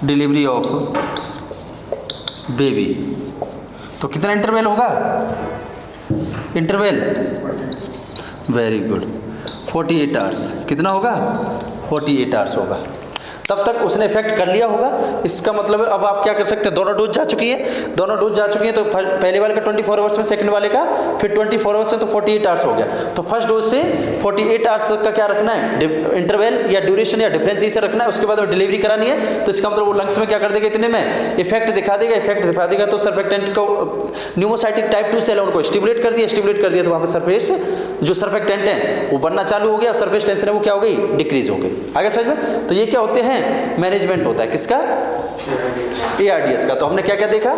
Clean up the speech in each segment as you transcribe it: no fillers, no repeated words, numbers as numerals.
Delivery of baby. तो कितना interval होगा? Interval very good 48 hours. कितना होगा? 48 आवर्स होगा। तब तक उसने इफेक्ट कर लिया होगा। इसका मतलब अब आप क्या कर सकते हैं, दोनों डोज जा चुकी है, दोनों डोज जा चुकी है, तो पहले वाले का 24 आवर्स में, सेकंड वाले का फिर 24 आवर्स में, तो 48 आवर्स हो गया। तो फर्स्ट डोज से 48 आवर्स का क्या रखना है, इंटरवल या ड्यूरेशन या डिफरेंशिएशन रखना है। उसके बाद वो डिलीवरी करानी है, तो इसका मतलब वो लंग्स में क्या कर देगा, इतने में इफेक्ट दिखा देगा। इफेक्ट दिखा देगा तो सर्फेक्टेंट को, न्यूमोसाइटिक टाइप 2 सेल उनको स्टिमुलेट कर दिया, तो वहाँ पर सरफेस जो सर्फेक्टेंट है वो बनना चालू हो गया, और सरफेस टेंशन है वो क्या हो गई, डिक्रीज हो गई। आगे समझ में? तो ये क्या होते हैं, मैनेजमेंट होता है किसका, ARDS का। तो हमने क्या क्या देखा,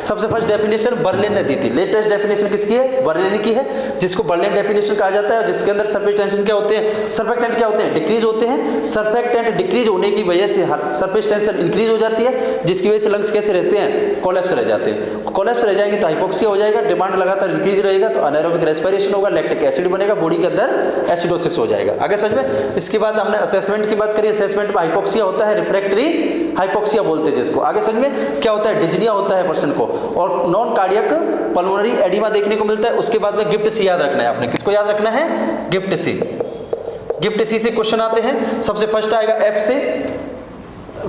सबसे फर्स्ट डेफिनेशन बर्लिन ने दी थी। लेटेस्ट डेफिनेशन किसकी है, बर्लिन की है, जिसको बर्लिन डेफिनेशन कहा जाता है, जिसके अंदर सरफेस टेंशन क्या होते हैं, सर्फेक्टेंट क्या होते हैं, डिक्रीज होते हैं। सर्फेक्टेंट डिक्रीज होने की वजह से सरफेस टेंशन इंक्रीज हो जाती है, जिसकी वजह से लंग्स कैसे रहते हैं, कोलैप्स रह जाते हैं। कोलैप्स रह जाएंगे तो हाइपोक्सिया हो जाएगा, डिमांड लगातार इंक्रीज रहेगा, तो अनाएरोबिक रेस्पिरेशन होगा, लैक्टिक एसिड बनेगा, बॉडी के अंदर एसिडोसिस हो जाएगा। आगे समझ में? इसके बाद हमने असेसमेंट की बात करी। असेसमेंट में हाइपोक्सिया होता है, रिफ्रैक्टरी हाइपोक्सिया बोलते हैं जिसको। आगे समझ में क्या होता है, डिजनिया होता है पर्सन को, और नॉन कार्डियक पल्मोनरी एडिमा देखने को मिलता है। उसके बाद में गिफ्ट सी याद रखना है आपने। किसको याद रखना है, गिफ्ट सी। गिफ्ट सी से क्वेश्चन आते हैं। सबसे फर्स्ट आएगा एफ से,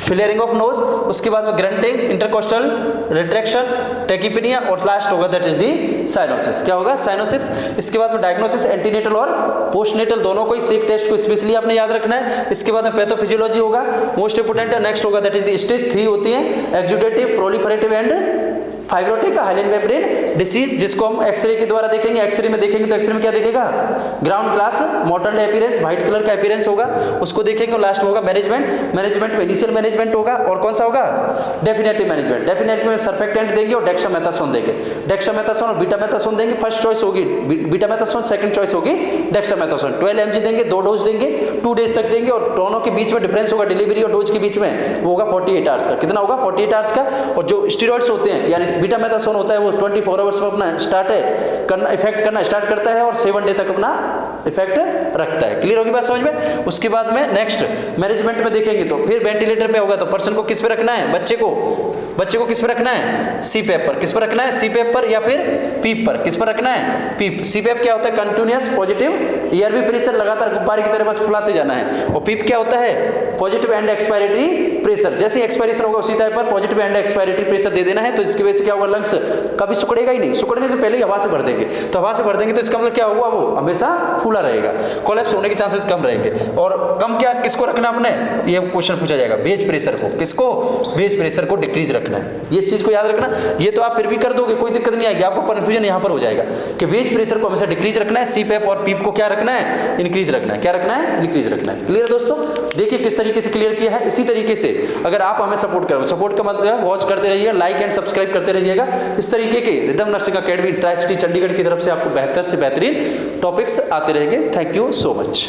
फ्लेयरिंग ऑफ नोज, उसके बाद में ग्रंटिंग, इंटरकोस्टल रिट्रैक्शन, टेकिपनिया, और लास्ट होगा दैट इज दी साइनोसिस। क्या होगा, साइनोसिस। इसके बाद में डायग्नोसिस एंटीनेटल और पोस्टनेटल दोनों को, सिक टेस्ट को स्पेशली आपने याद रखना है। इसके बाद में पैथोफिजियोलॉजी होगा, मोस्ट इंपोर्टेंट है। नेक्स्ट होगा दैट इज दी स्टेज 3 होती है, exudative, proliferative and fibrotic hyaline membrane disease, जिसको हम एक्सरे के द्वारा देखेंगे। एक्सरे में देखेंगे तो एक्सरे में क्या देखेगा, ground glass mottled appearance, white colour का अपीयरेंस होगा, उसको देखेंगे। और लास्ट होगा मैनेजमेंट। मैनेजमेंट में इनिशियल मैनेजमेंट होगा, और कौन सा होगा, डेफिनेटिव मैनेजमेंट। डेफिनेटिव में सर्फेक्टेंट देंगे और डेक्सामेथासोन देंगे। डेक्सामेथासोन और बीटामेथासोन देंगे, फर्स्ट चॉइस होगी बीटामेथासोन, सेकंड चॉइस होगी डेक्सामेथासोन। 12 mg देंगे, 2 डोज देंगे, 2 डेज तक देंगे, और दोनों के बीच में डिफरेंस होगा, डिलीवरी और डोज के बीच में, वो होगा 48 आवर्स का। कितना होगा, 48 आवर्स का। और जो स्टेरॉइड्स होते हैं, यानी बीटामेथासोन होता है, वो 24 आवर्स में अपना स्टार्ट है करना, इफेक्ट करना स्टार्ट करता है, और 7 डे तक अपना इफेक्ट रखता है। क्लियर होगी बात समझ में? उसके बाद में नेक्स्ट मैनेजमेंट में देखेंगे तो फिर वेंटिलेटर पे होगा, तो पर्सन को किस पे रखना है, बच्चे को किस पे रखना है, CPAP पर। किस पर रखना है, CPAP पर, या फिर PEEP पर। किस पर रखना है, PEEP। CPAP क्या होता है, कंटिन्यूअस पॉजिटिव ERV प्रेशर, लगातार गुब्बारे की तरह बस फुलाते जाना है। और PEEP क्या होता है, पॉजिटिव एंड एक्सपायरेटरी प्रेशर। जैसे एक्सपायरेशन होगा उसी टाइप पर पॉजिटिव एंड एक्सपायरेटरी प्रेशर दे देना है। तो इसकी वजह से क्या होगा, लंग्स कभी सिकुड़ेगा ही नहीं, सिकुड़ने से पहले ही हवा से भर देंगे। तो हवा से भर देंगे तो इसका मतलब क्या हुआ, वो हमेशा फूला रहेगा, कोलैप्स होने के चांसेस कम रहेंगे। और कम क्या, किसको रखना आपने, ये क्वेश्चन पूछा जाएगा, बेज प्रेशर को। किसको, बेज प्रेशर को डिक्रीज रखना है। ये चीज को याद रखना। ये तो आप फिर भी कर दोगे, कोई दिक्कत नहीं आएगी, आपको कंफ्यूजन यहाँ पर हो जाएगा कि बेज प्रेशर को हमेशा डिक्रीज रखना है, CPAP और PEEP को क्या रखना है, इंक्रीज रखना है। क्या रखना है, इंक्रीज रखना है। क्लियर दोस्तों? देखिए किस तरीके से क्लियर किया है। इसी तरीके से अगर आप हमें सपोर्ट करो, सपोर्ट का मतलब वॉच करते रहिए, लाइक एंड सब्सक्राइब करते रहिएगा। इस तरीके के rhythm nursing academy tri city Chandigarh की तरफ से आपको बेहतर से बेहतरीन टॉपिक्स आते रहेंगे। Thank you so much.